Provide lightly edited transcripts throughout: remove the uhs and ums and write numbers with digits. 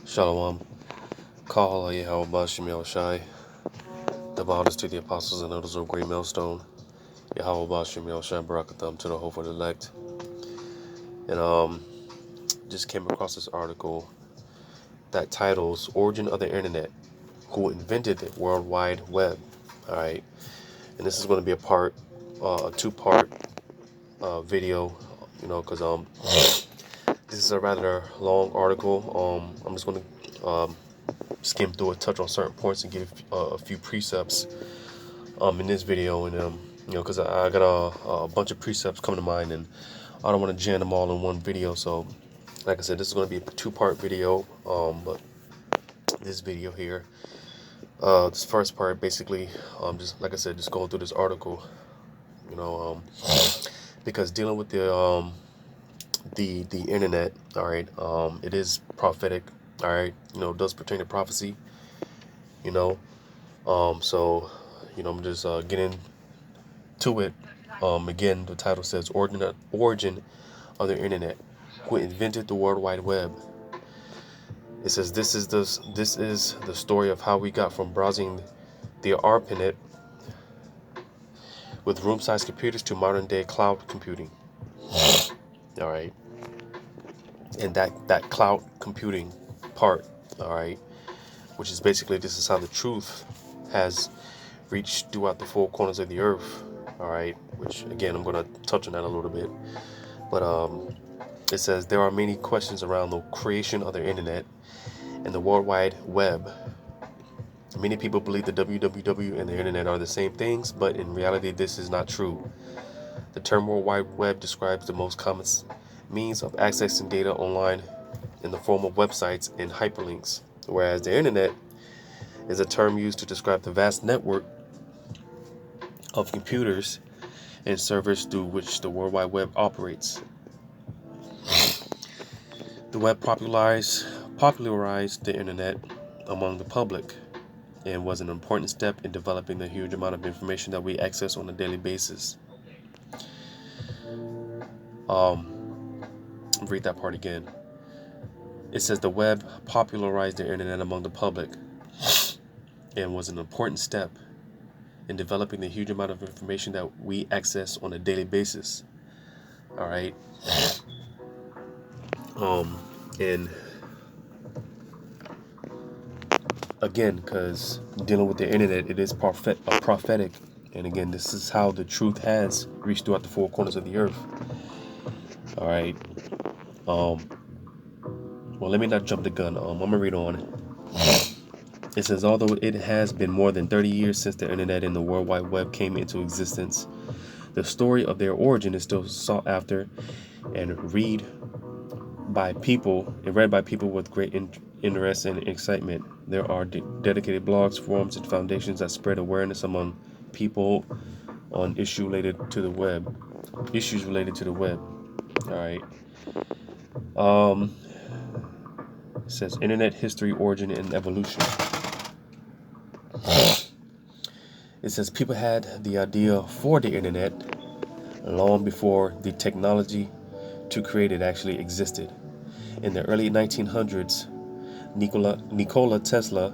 Shalom. Call Yahweh Shemel Shai. The boldest to the apostles and elders of Great Millstone. Yahweh Shemel Shai Barakatham to the hope of the elect. And just came across this article that titles Origin of the Internet. Who invented the World Wide Web? Alright. And this is going to be a two-part video, because this is a rather long article. I'm just going to skim through it, touch on certain points, and give a few precepts in this video. And because I got a bunch of precepts coming to mind, and I don't want to jam them all in one video. So like I said, this is going to be a two-part video. But this video here, this first part, basically, just like I said, just going through this article, because dealing with the internet, all right, it is prophetic, all right, does pertain to prophecy, so I'm just getting to it. Again, the title says origin of the internet. Who invented the World Wide Web? It says this is the story of how we got from browsing the ARPANET with room-sized computers to modern-day cloud computing. All right, and that cloud computing part, all right, which is basically, this is how the truth has reached throughout the four corners of the earth. All right, which again, I'm going to touch on that a little bit, but it says there are many questions around the creation of the internet and the World Wide Web. Many people believe the www and the internet are the same things, but in reality, this is not true. The term World Wide Web describes the most common means of accessing data online in the form of websites and hyperlinks, whereas the internet is a term used to describe the vast network of computers and servers through which the World Wide Web operates. The web popularized the internet among the public and was an important step in developing the huge amount of information that we access on a daily basis. Read that part again. It says the web popularized the internet among the public and was an important step in developing the huge amount of information that we access on a daily basis. All right. And again, because dealing with the internet, it is prophetic. And again, this is how the truth has reached throughout the four corners of the earth. All right. Well, let me not jump the gun. I'm gonna read on. It says, although it has been more than 30 years since the internet and the World Wide Web came into existence, the story of their origin is still sought after and read by people with great interest and excitement. There are dedicated blogs, forums, and foundations that spread awareness among people on issues related to the web. All right. It says internet history, origin, and evolution. It says people had the idea for the internet long before the technology to create it actually existed. In the early 1900s, Nikola Tesla,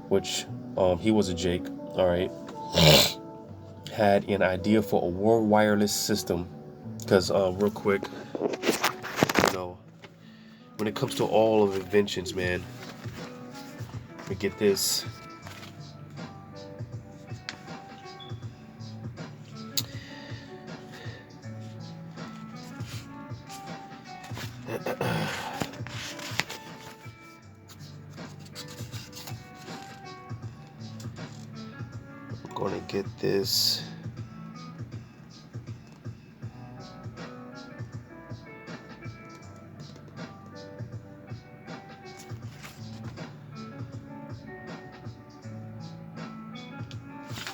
which he was a Jake, all right, had an idea for a world wireless system. Because real quick, when it comes to all of inventions, man, we get this. I'm gonna get this.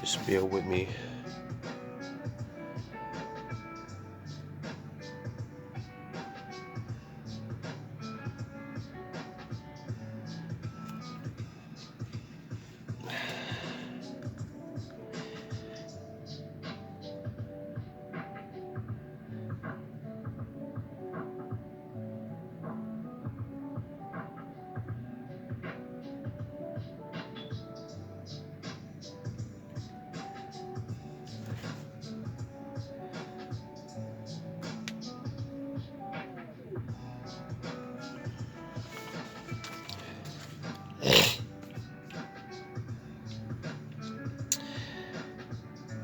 Just bear with me.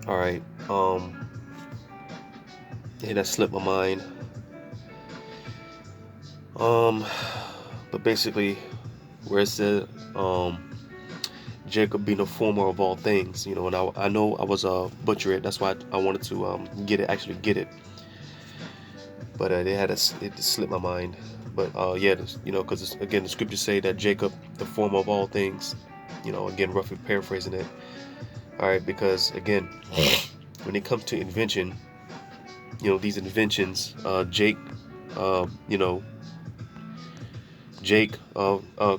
All right. Yeah, that slipped my mind. Um, but basically, where it said, Jacob being the former of all things, and I know I was butcher it. That's why I wanted to actually get it, but it slipped my mind. But yeah, because again the scriptures say that Jacob, the former of all things, again roughly paraphrasing it. All right, because again, when it comes to invention, these inventions, Jake, you know, Jake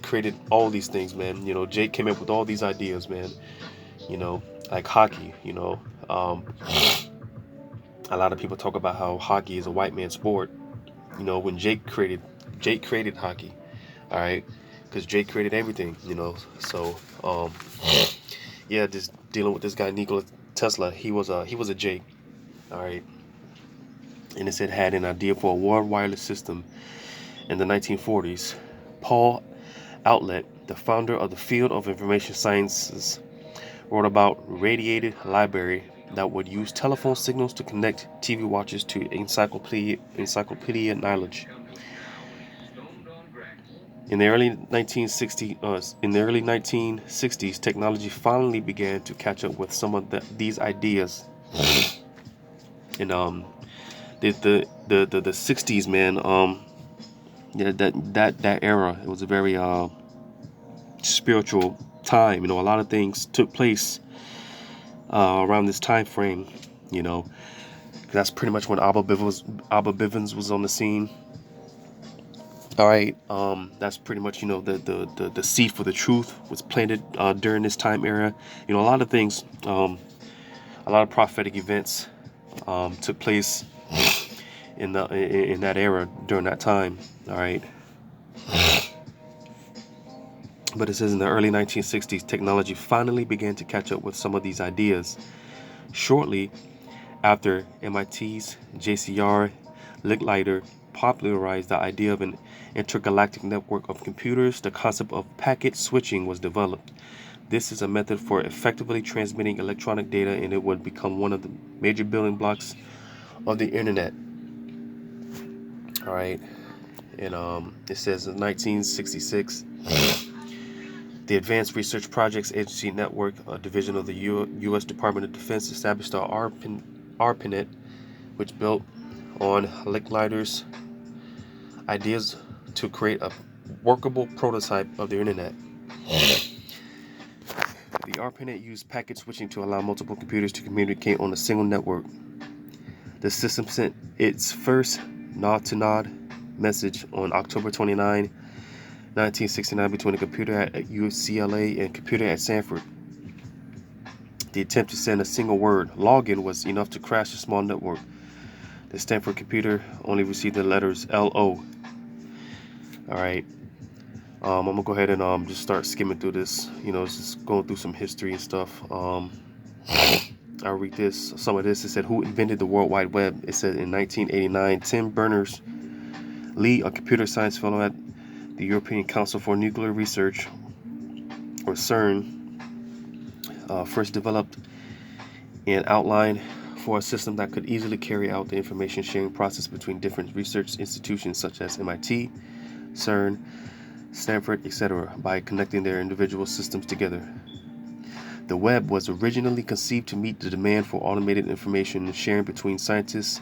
created all these things, man. Jake came up with all these ideas, man. Like hockey. Um, a lot of people talk about how hockey is a white man's sport. When Jake created hockey. All right, because Jake created everything. So yeah, just dealing with this guy Nikola Tesla. He was a Jake. All right, and it said had an idea for a world wireless system in the 1940s. Paul Outlet, the founder of the field of information sciences, wrote about radiated library that would use telephone signals to connect TV watchers to encyclopedia knowledge. In the early 1960s, technology finally began to catch up with some of these ideas. And the 60s, man, yeah, that era, it was a very spiritual time. A lot of things took place around this time frame. That's pretty much when Abba Bivens was on the scene. All right, that's pretty much the seed for the truth was planted during this time era. A lot of things, a lot of prophetic events took place in that era during that time. All right, but it says in the early 1960s, technology finally began to catch up with some of these ideas. Shortly after MIT's JCR Licklider popularized the idea of an intergalactic network of computers, the concept of packet switching was developed. This is a method for effectively transmitting electronic data, and it would become one of the major building blocks of the internet. All right, and it says in 1966, the Advanced Research Projects Agency Network, a division of the U.S. Department of Defense, established the ARPANET, which built on Licklider's ideas to create a workable prototype of the internet. The ARPANET used packet switching to allow multiple computers to communicate on a single network. The system sent its first nod-to-nod message on October 29, 1969 between a computer at UCLA and a computer at Stanford. The attempt to send a single word, login, was enough to crash a small network. The Stanford computer only received the letters LO. Alright, I'm going to go ahead and just start skimming through this, just going through some history and stuff. I'll read some of this. It said, who invented the World Wide Web? It said in 1989, Tim Berners-Lee, a computer science fellow at the European Council for Nuclear Research, or CERN, first developed an outline for a system that could easily carry out the information sharing process between different research institutions such as MIT, CERN, Stanford, etc., by connecting their individual systems together. The web was originally conceived to meet the demand for automated information sharing between scientists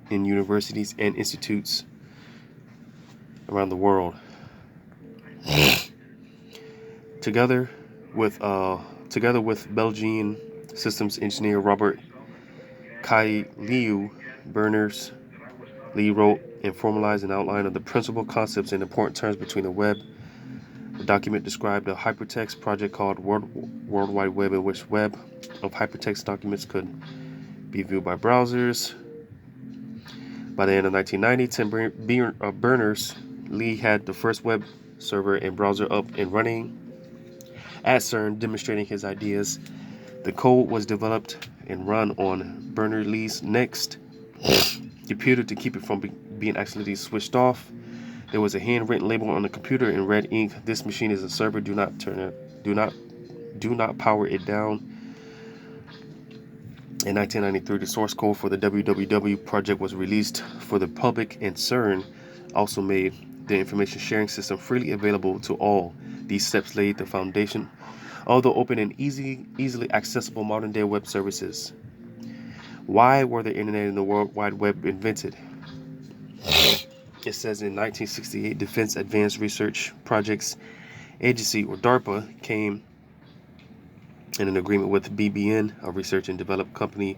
in universities and institutes around the world. Together with Belgian systems engineer Robert Caillou, Berners-Lee wrote and formalized an outline of the principal concepts and important terms between the web. The document described a hypertext project called World Wide Web, in which web of hypertext documents could be viewed by browsers. By the end of 1990, Tim Berners-Lee had the first web server and browser up and running at CERN, demonstrating his ideas. The code was developed and run on Berners-Lee's next computer to keep it from being accidentally switched off. There was a handwritten label on the computer in red ink. This machine is a server. Do not turn it. Do not power it down. In 1993, the source code for the www project was released for the public, and CERN also made the information sharing system freely available to all. These steps laid the foundation of the open and easily accessible modern day web services. Why were the internet and the World Wide Web invented? It says in 1968, Defense Advanced Research Projects Agency, or DARPA, came in an agreement with BBN, a research and development company,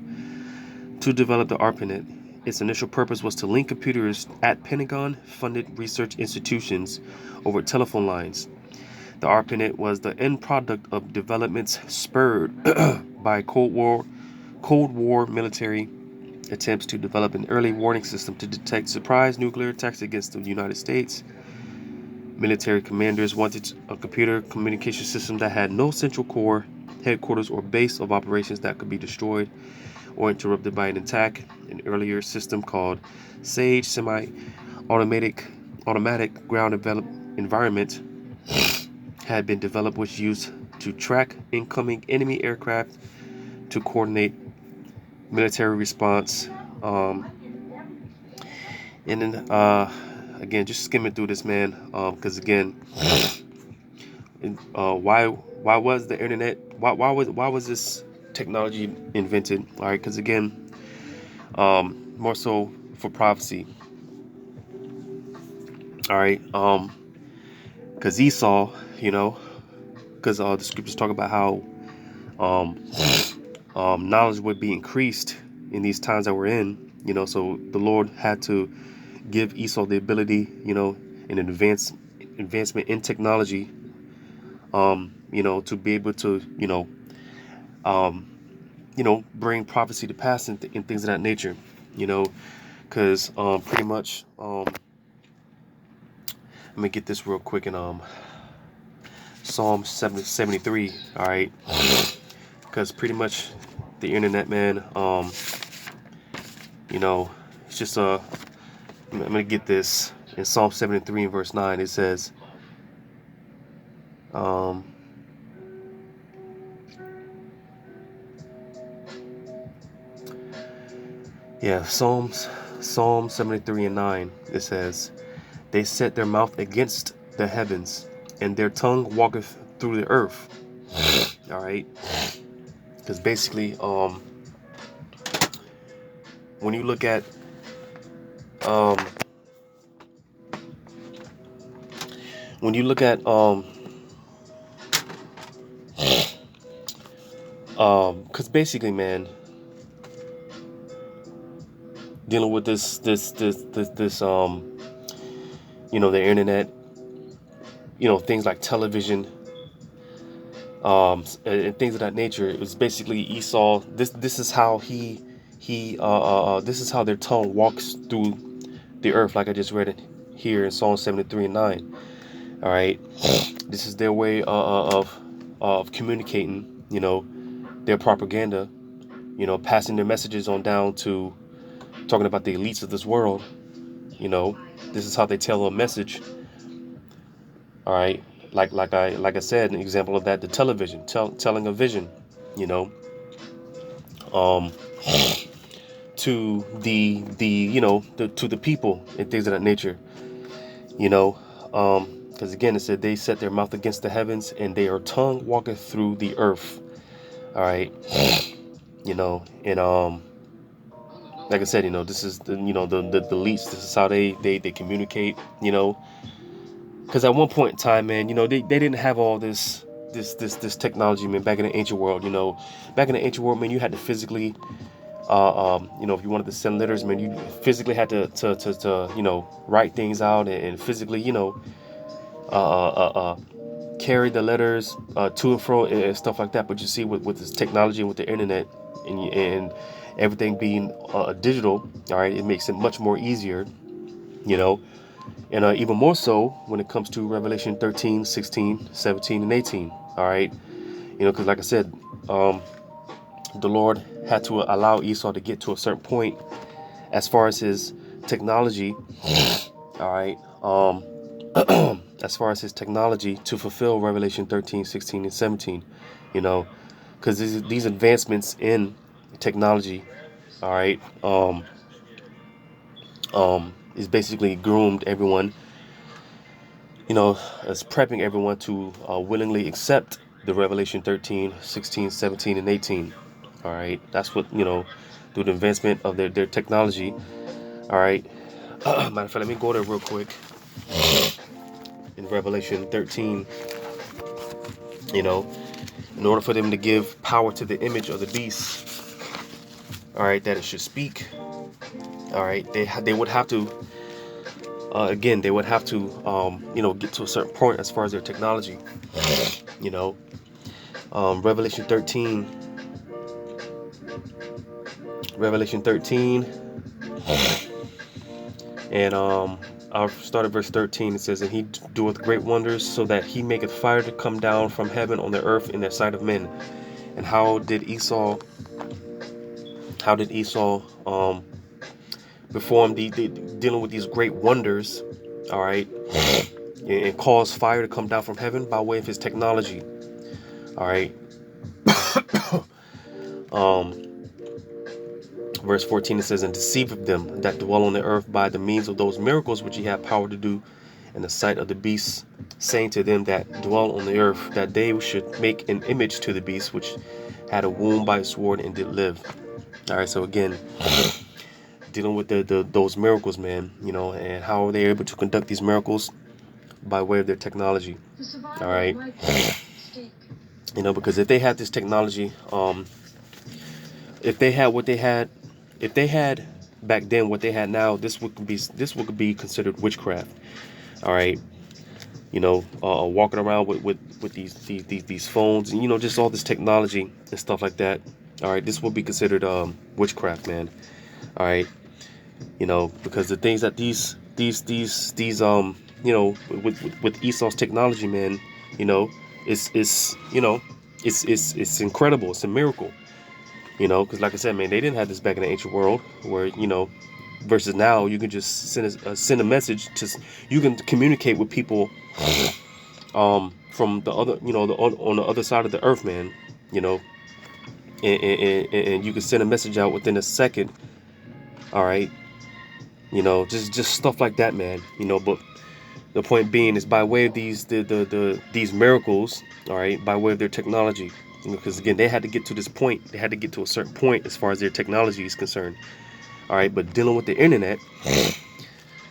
to develop the ARPANET. Its initial purpose was to link computers at Pentagon-funded research institutions over telephone lines. The ARPANET was the end product of developments spurred by Cold War military attempts to develop an early warning system to detect surprise nuclear attacks against the United States. Military commanders wanted a computer communication system that had no central core, headquarters, or base of operations that could be destroyed or interrupted by an attack. An earlier system called SAGE, semi-automatic ground environment, had been developed, which used to track incoming enemy aircraft to coordinate military response. And then again, just skimming through this, man, because again, why was the internet, why was this technology invented? All right, because again, more so for prophecy. All right, because Esau, because the scriptures talk about how knowledge would be increased in these times that we're in, so the Lord had to give Esau the ability, an advancement in technology, to be able to, bring prophecy to pass and things of that nature, because pretty much, let me get this real quick in Psalm 73, all right, because pretty much the internet, man, it's just I'm gonna get this in Psalm 73 and verse 9. It says, Psalm 73 and 9. It says, they set their mouth against the heavens, and their tongue walketh through the earth. All right, because basically, when you look at because basically, man, dealing with this the internet, things like television, and things of that nature. It was basically Esau. This is how this is how their tongue walks through the earth, like I just read it here in Psalm 73 and 9. All right, this is their way of communicating, their propaganda, passing their messages on down to talking about the elites of this world. This is how they tell a message. All right, like I said, an example of that, the television, telling a vision, to the to the people and things of that nature, because again, it said they set their mouth against the heavens, and their tongue walketh through the earth. All right, and like I said, this is the the least. This is how they communicate, because at one point in time, man, they didn't have all this technology, man. Back in the ancient world, man, you had to physically, if you wanted to send letters, man, you physically had to write things out and physically, carry the letters to and fro and stuff like that. But you see, with this technology and with the internet and everything being digital, all right, it makes it much more easier, and even more so when it comes to Revelation 13, 16, 17, and 18, all right, because like I said, the Lord had to allow Esau to get to a certain point as far as his technology All right. As far as his technology to fulfill Revelation 13, 16, and 17, you know, because these advancements in technology, all right, is basically groomed everyone, is prepping everyone to willingly accept the Revelation 13, 16, 17, and 18. All right, that's what, through the advancement of their technology. All right, matter of fact, let me go there real quick. In Revelation 13, in order for them to give power to the image of the beast, all right, that it should speak, all right, they would have to, again, they would have to, get to a certain point as far as their technology, you know. Revelation 13, and I'll start at verse 13. It says, "And he doeth great wonders, so that he maketh fire to come down from heaven on the earth in the sight of men." And how did Esau perform dealing with these great wonders, all right, and cause fire to come down from heaven by way of his technology, all right. Verse 14, it says, "And deceiveth them that dwell on the earth by the means of those miracles which he had power to do in the sight of the beast, saying to them that dwell on the earth that they should make an image to the beast which had a wound by a sword and did live." All right, so again, dealing with those miracles, man, and how are they able to conduct these miracles? By way of their technology. All right, because if they had this technology, if they had back then what they had now, this would be considered witchcraft. All right, walking around with these phones and just all this technology and stuff like that. All right, this will be considered witchcraft, man. All right, because the things that these with Esau's technology, man, it's incredible. It's a miracle. Because like I said, man, they didn't have this back in the ancient world, where versus now you can just send a message. You can communicate with people from the other, on the other side of the earth, man. And you can send a message out within a second. All right, just stuff like that, man. But the point being is by way of these miracles, all right, by way of their technology. Because again, they had to get to this point. They had to get to a certain point as far as their technology is concerned. All right, but dealing with the internet,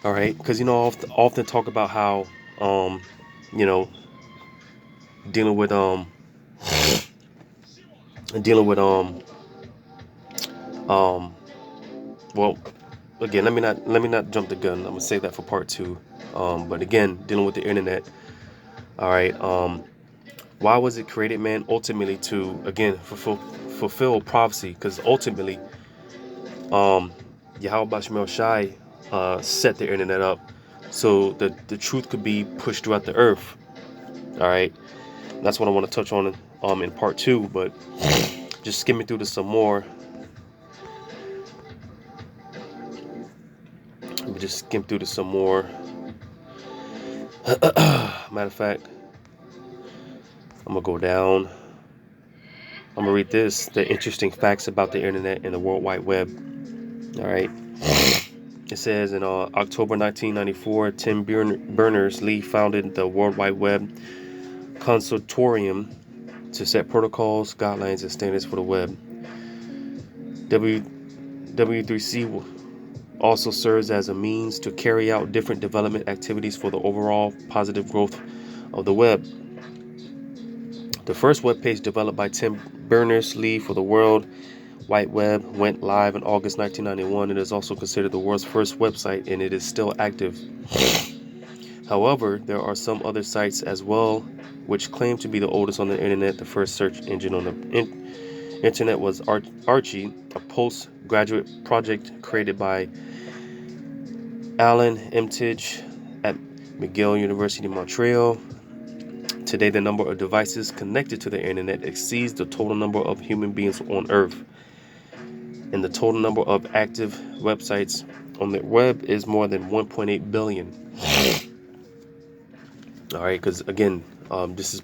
all right, because often talk about how dealing with well, again, let me not jump the gun. I'm gonna save that for part 2. But again, dealing with the internet, all right. Why was it created, man? Ultimately to, again, fulfill prophecy, because ultimately, Yahweh Shemel Shai set the internet up so the truth could be pushed throughout the earth. All right, that's what I want to touch on in part 2. But just skimming through this some more. Let me just skim through this some more. Matter of fact, I'm gonna go down. I'm gonna read this: the interesting facts about the internet and the World Wide Web. All right. It says in October 1994, Tim Berners-Lee founded the World Wide Web Consortium to set protocols, guidelines, and standards for the web. W3C also serves as a means to carry out different development activities for the overall positive growth of the web. The first web page developed by Tim Berners-Lee for the World Wide Web went live in August 1991. It is also considered the world's first website, and it is still active. However, there are some other sites as well which claim to be the oldest on the internet. The first search engine on the internet was Archie, a postgraduate project created by Alan Emtage at McGill University, Montreal. Today, the number of devices connected to the internet exceeds the total number of human beings on Earth, and the total number of active websites on the web is more than 1.8 billion. All right, because again, this is